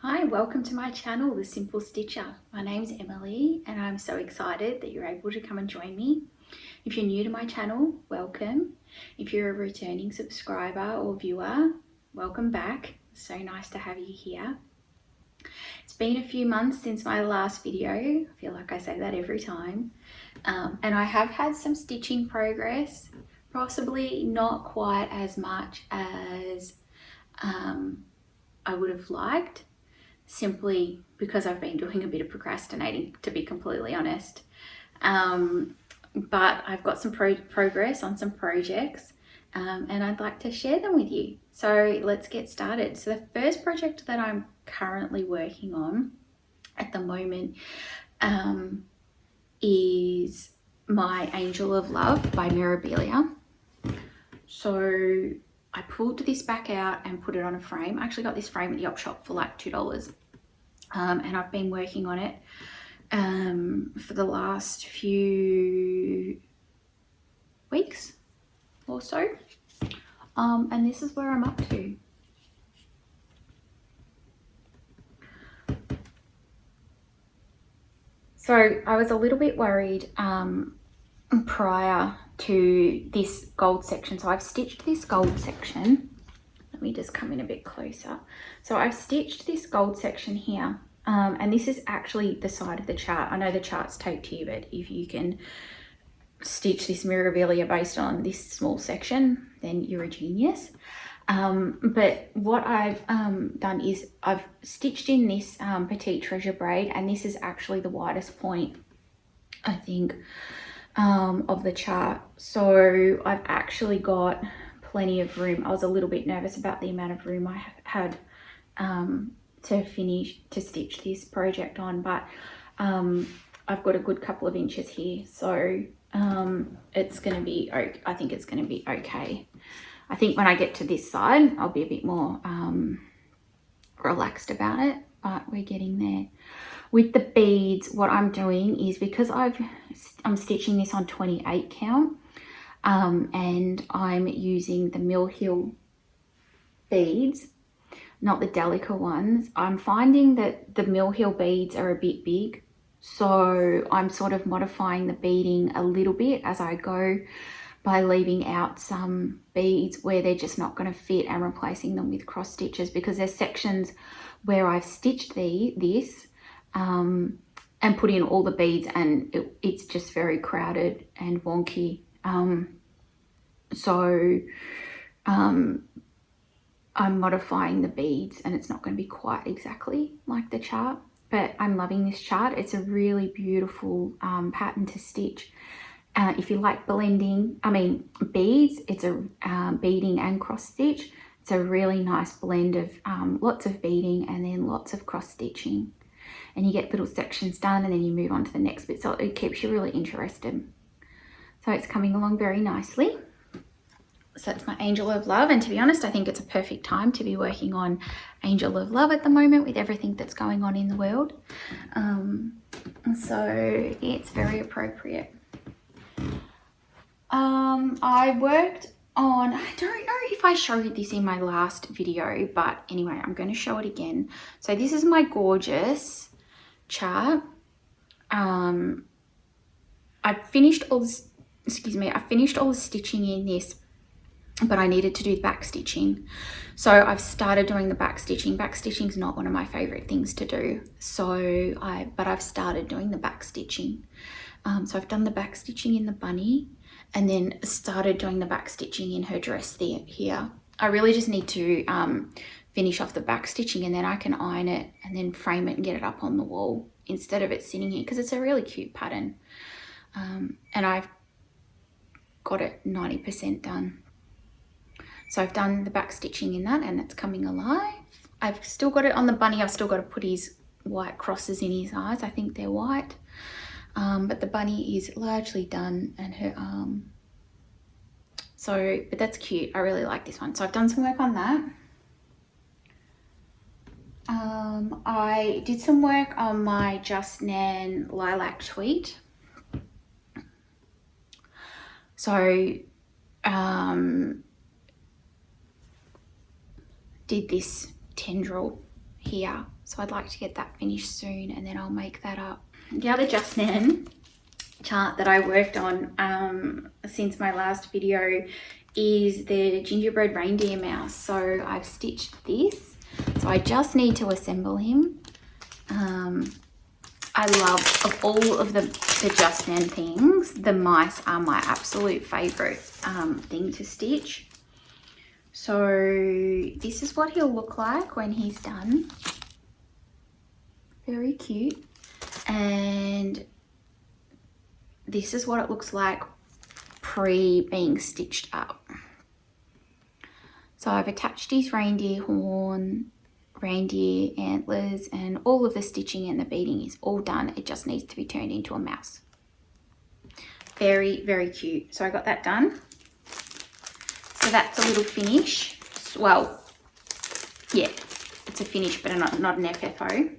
Hi, welcome to my channel, The Simple Stitcher. My name's Emily and I'm so excited that you're able to come and join me. If you're new to my channel, welcome. If you're a returning subscriber or viewer, welcome back. So nice to have you here. It's been a few months since my last video. I feel like I say that every time. And I have had some stitching progress, possibly not quite as much as I would have liked, simply because I've been doing a bit of procrastinating, to be completely honest. But I've got some progress on some projects and I'd like to share them with you. So let's get started. So the first project that I'm currently working on at the moment is my Angel of Love by Mirabilia. So I pulled this back out and put it on a frame. I actually got this frame at the op shop for like $2. And I've been working on it for the last few weeks or so. And this is where I'm up to. So I was a little bit worried prior to this gold section. So I've stitched this gold section. Let me just come in a bit closer. So I've stitched this gold section here. And this is actually the side of the chart. I know the chart's taped here, but if you can stitch this Mirabilia based on this small section, then you're a genius. But what I've done is I've stitched in this Petite Treasure braid, and this is actually the widest point, I think, of the chart. So I've actually got plenty of room. I was a little bit nervous about the amount of room I had to stitch this project on, but I've got a good couple of inches here, so it's going to be, I think it's going to be okay. I think when I get to this side, I'll be a bit more relaxed about it, but we're getting there. With the beads, what I'm doing is, because I'm stitching this on 28 count, and I'm using the Mill Hill beads, not the Delica ones. I'm finding that the Mill Hill beads are a bit big, so I'm sort of modifying the beading a little bit as I go by leaving out some beads where they're just not going to fit and replacing them with cross stitches, because there's sections where I've stitched this and put in all the beads and it's just very crowded and wonky. I'm modifying the beads and it's not going to be quite exactly like the chart, but I'm loving this chart. It's a really beautiful pattern to stitch. If you like blending, beads, it's a beading and cross stitch. It's a really nice blend of lots of beading and then lots of cross stitching. And you get little sections done and then you move on to the next bit. So it keeps you really interested. So it's coming along very nicely. So it's my Angel of Love, and to be honest, I think it's a perfect time to be working on Angel of Love at the moment with everything that's going on in the world. So it's very appropriate. I worked on, I don't know if I showed this in my last video, but anyway, I'm going to show it again. So this is my gorgeous chart. I finished all this, I finished all the stitching in this, but I needed to do the back stitching. So I've started doing the back stitching. Back stitching is not one of my favorite things to do. But I've started doing the back stitching. So I've done the back stitching in the bunny and then started doing the back stitching in her dress here. I really just need to finish off the back stitching and then I can iron it and then frame it and get it up on the wall instead of it sitting here, because it's a really cute pattern. And I've got it 90% done. So I've done the back stitching in that and it's coming alive. I've still got it on the bunny. I've still got to put his white crosses in his eyes. I think they're white. But the bunny is largely done and her arm. But that's cute. I really like this one. So I've done some work on that. I did some work on my Just Nan lilac tweed. So did this tendril here. So I'd like to get that finished soon, and then I'll make that up. The other Just Nan chart that I worked on since my last video is the gingerbread reindeer mouse. So I've stitched this, so I just need to assemble him. I love, of all of the Just Nan things, the mice are my absolute favorite thing to stitch. So this is what he'll look like when he's done. Very cute. And this is what it looks like pre being stitched up. So I've attached his reindeer horn, reindeer antlers, and all of the stitching and the beading is all done. It just needs to be turned into a mouse. Very, very cute. So I got that done. So that's a little finish. Well, yeah, it's a finish, but not an FFO.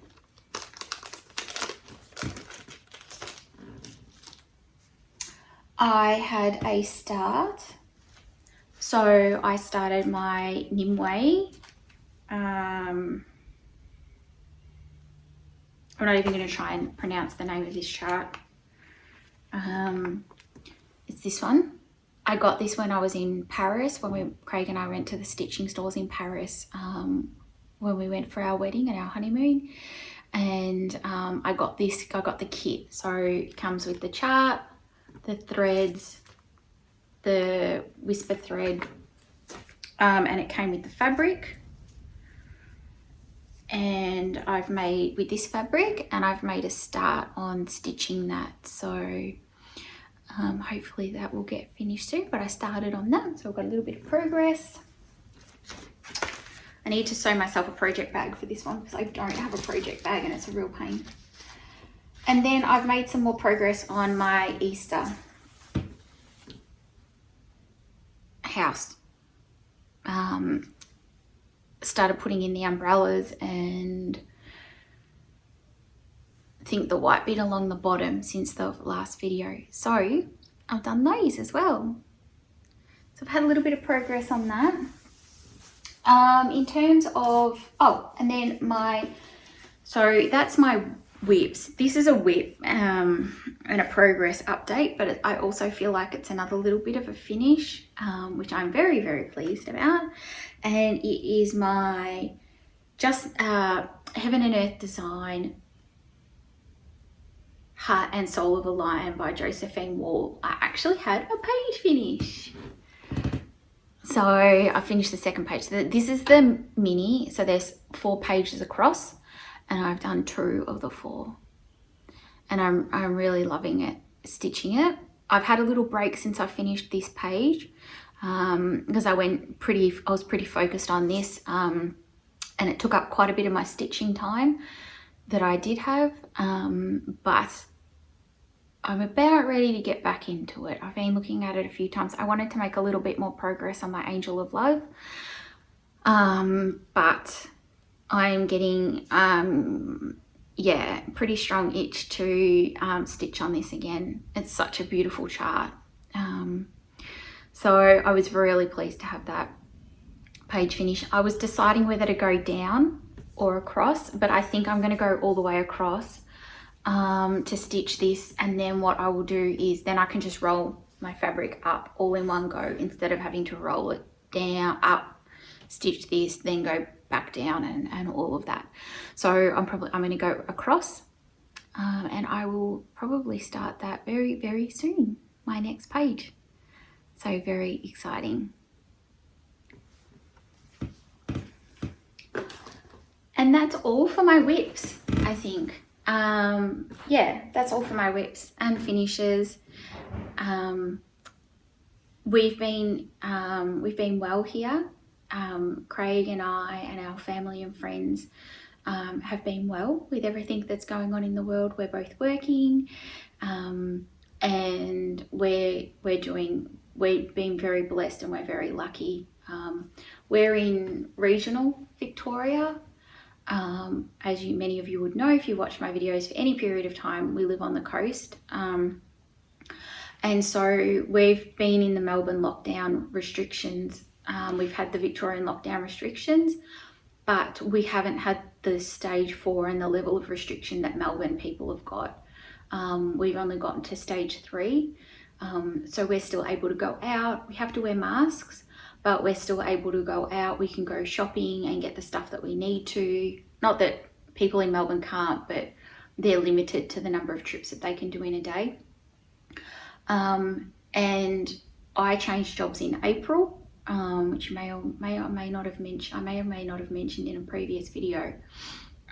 I had a start. So I started my Nimue. I'm not even going to try and pronounce the name of this chart. It's this one. I got this when I was in Paris, when Craig and I went to the stitching stores in Paris when we went for our wedding and our honeymoon. And I got the kit. So it comes with the chart, the threads, the whisper thread, and it came with the fabric. And I've made with this fabric, and I've made a start on stitching that. So hopefully that will get finished soon, but I started on that, so I've got a little bit of progress. I need to sew myself a project bag for this one because I don't have a project bag and it's a real pain. And then I've made some more progress on my Easter house. Started putting in the umbrellas and I think the white bit along the bottom since the last video. So I've done those as well. So I've had a little bit of progress on that. In terms of, and then so that's my whips. This is a whip and a progress update, but I also feel like it's another little bit of a finish, which I'm very, very pleased about. And it is my Just Heaven and Earth Design Heart and Soul of a Lion by Josephine Wall. I actually had a page finish. So I finished the second page. This is the mini, so there's 4 pages across, and I've done 2 of the 4. And I'm really loving it, stitching it. I've had a little break since I finished this page because I was pretty focused on this, and it took up quite a bit of my stitching time that I did have, but I'm about ready to get back into it. I've been looking at it a few times. I wanted to make a little bit more progress on my Angel of Love, but I'm getting pretty strong itch to stitch on this again. It's such a beautiful chart. So I was really pleased to have that page finish. I was deciding whether to go down or across, but I think I'm going to go all the way across to stitch this, and then what I will do is then I can just roll my fabric up all in one go instead of having to roll it down, up, stitch this, then go back down and all of that. So I'm going to go across, and I will probably start that very, very soon, my next page. So very exciting. And that's all for my whips, I think. That's all for my whips and finishes. We've been well here. Craig and I and our family and friends have been well with everything that's going on in the world. We're both working, and we've been very blessed and we're very lucky. We're in regional Victoria. As many of you would know if you watch my videos for any period of time, we live on the coast. And so we've been in the Melbourne lockdown restrictions. We've had the Victorian lockdown restrictions, but we haven't had the stage 4 and the level of restriction that Melbourne people have got. We've only gotten to stage 3. So we're still able to go out. We have to wear masks, but we're still able to go out. We can go shopping and get the stuff that we need to. Not that people in Melbourne can't, but they're limited to the number of trips that they can do in a day. And I changed jobs in April, which I may or may not have mentioned in a previous video.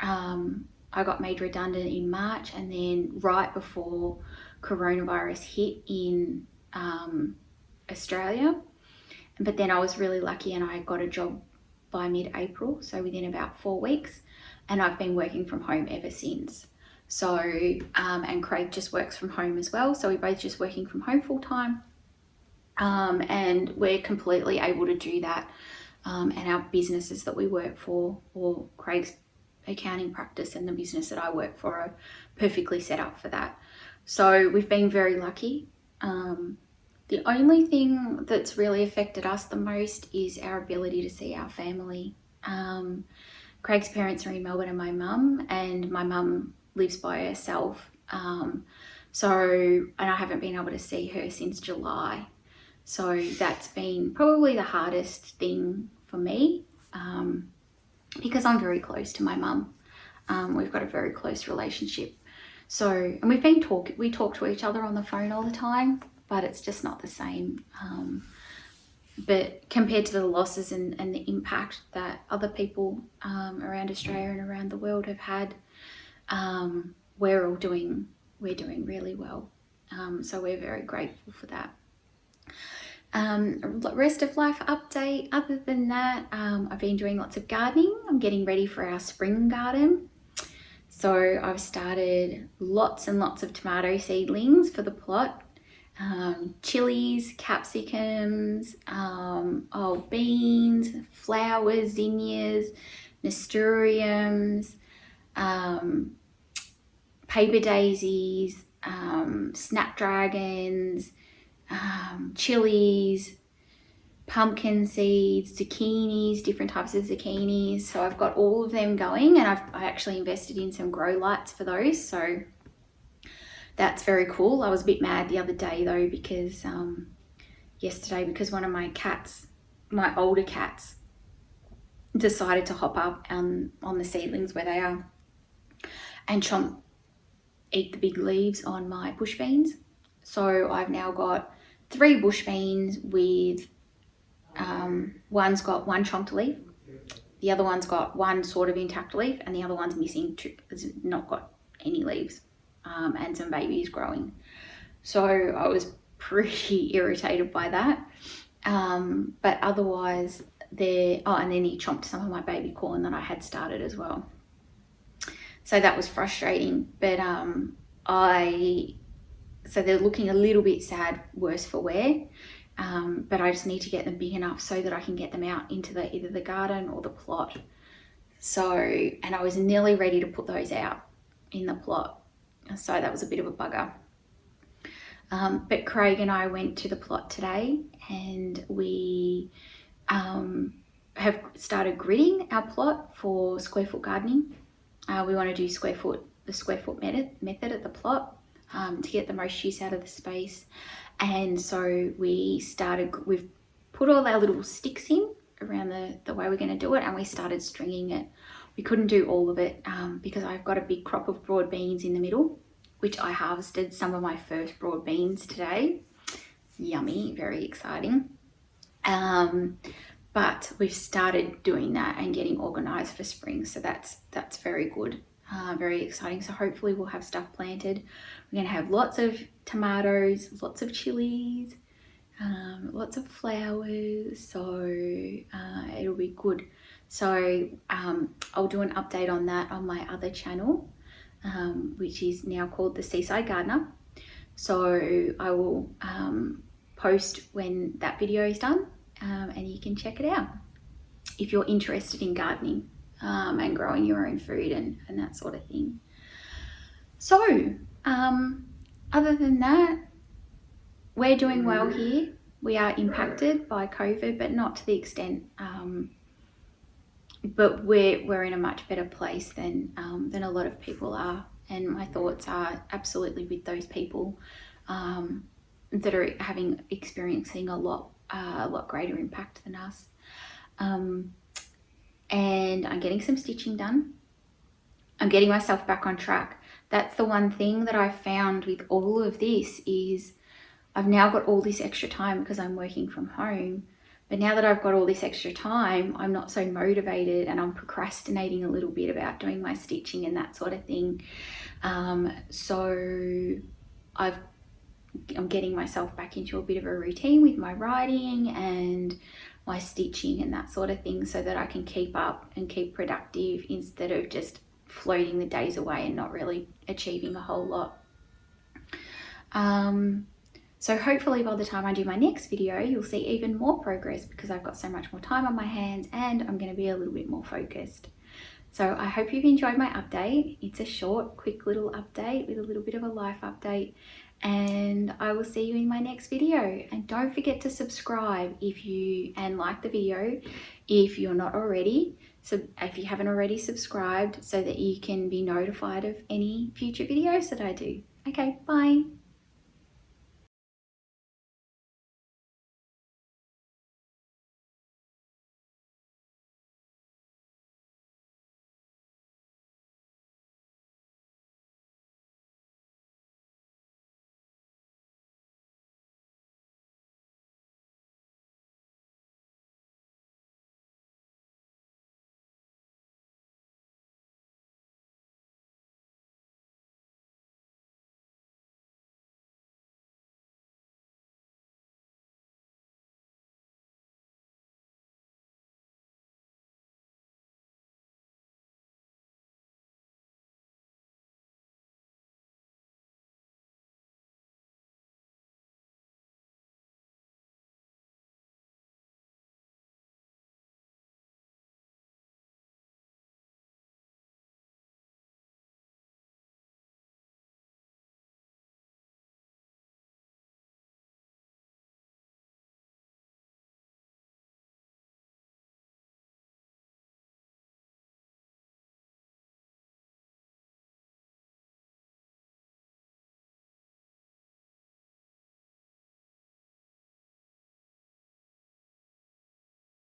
I got made redundant in March, and then right before coronavirus hit in Australia. But then I was really lucky and I got a job by mid-April, so within about 4 weeks, and I've been working from home ever since. So, and Craig just works from home as well, so we're both just working from home full time, and we're completely able to do that, and our businesses that we work for, or Craig's accounting practice and the business that I work for, are perfectly set up for that. So we've been very lucky. The only thing that's really affected us the most is our ability to see our family. Craig's parents are in Melbourne and my mum lives by herself. And I haven't been able to see her since July. So that's been probably the hardest thing for me, because I'm very close to my mum. We've got a very close relationship. So, and we talk to each other on the phone all the time, but it's just not the same. But compared to the losses and the impact that other people around Australia and around the world have had, we're doing really well. So we're very grateful for that. Rest of life update. Other than that, I've been doing lots of gardening. I'm getting ready for our spring garden. So I've started lots and lots of tomato seedlings for the plot. Chilies, capsicums, beans, flowers, zinnias, nasturtiums, paper daisies, snapdragons, chilies, pumpkin seeds, zucchinis, different types of zucchinis. So I've got all of them going, and I actually invested in some grow lights for those. So that's very cool. I was a bit mad the other day though, because yesterday, because one of my cats, my older cats, decided to hop up on the seedlings where they are and eat the big leaves on my bush beans. So I've now got 3 bush beans with one's got 1 chomped leaf, the other one's got 1 sort of intact leaf, and the other one's missing, has not got any leaves, and some babies growing. So I was pretty irritated by that, but otherwise and then he chomped some of my baby corn that I had started as well. So that was frustrating, but so they're looking a little bit sad, worse for wear. But I just need to get them big enough so that I can get them out into either the garden or the plot. So, and I was nearly ready to put those out in the plot. So that was a bit of a bugger. But Craig and I went to the plot today, and we have started gridding our plot for square foot gardening. We want to do the square foot method at the plot, to get the most use out of the space. And so we've put all our little sticks in around the way we're going to do it, and we started stringing it. We couldn't do all of it because I've got a big crop of broad beans in the middle, which I harvested some of my first broad beans today. Yummy, very exciting. But we've started doing that and getting organized for spring, so that's very good. Very exciting. So hopefully we'll have stuff planted. We're going to have lots of tomatoes, lots of chilies, lots of flowers. So it'll be good. So I'll do an update on that on my other channel, which is now called The Seaside Gardener. So I will post when that video is done, and you can check it out if you're interested in gardening. And growing your own food and that sort of thing. So, other than that, we're doing well here. We are impacted by COVID, but not to the extent but we're in a much better place than a lot of people are, and my thoughts are absolutely with those people that are experiencing a lot greater impact than us. And I'm getting some stitching done. I'm getting myself back on track. That's the one thing that I've found with all of this is I've now got all this extra time because I'm working from home. But now that I've got all this extra time, I'm not so motivated and I'm procrastinating a little bit about doing my stitching and that sort of thing. So I'm getting myself back into a bit of a routine with my writing and my stitching and that sort of thing so that I can keep up and keep productive instead of just floating the days away and not really achieving a whole lot. So hopefully by the time I do my next video, you'll see even more progress because I've got so much more time on my hands and I'm going to be a little bit more focused. So I hope you've enjoyed my update. It's a short, quick little update with a little bit of a life update, and I will see you in my next video. And don't forget to subscribe and like the video if you're not already. So if you haven't already subscribed so that you can be notified of any future videos that I do. Okay, bye.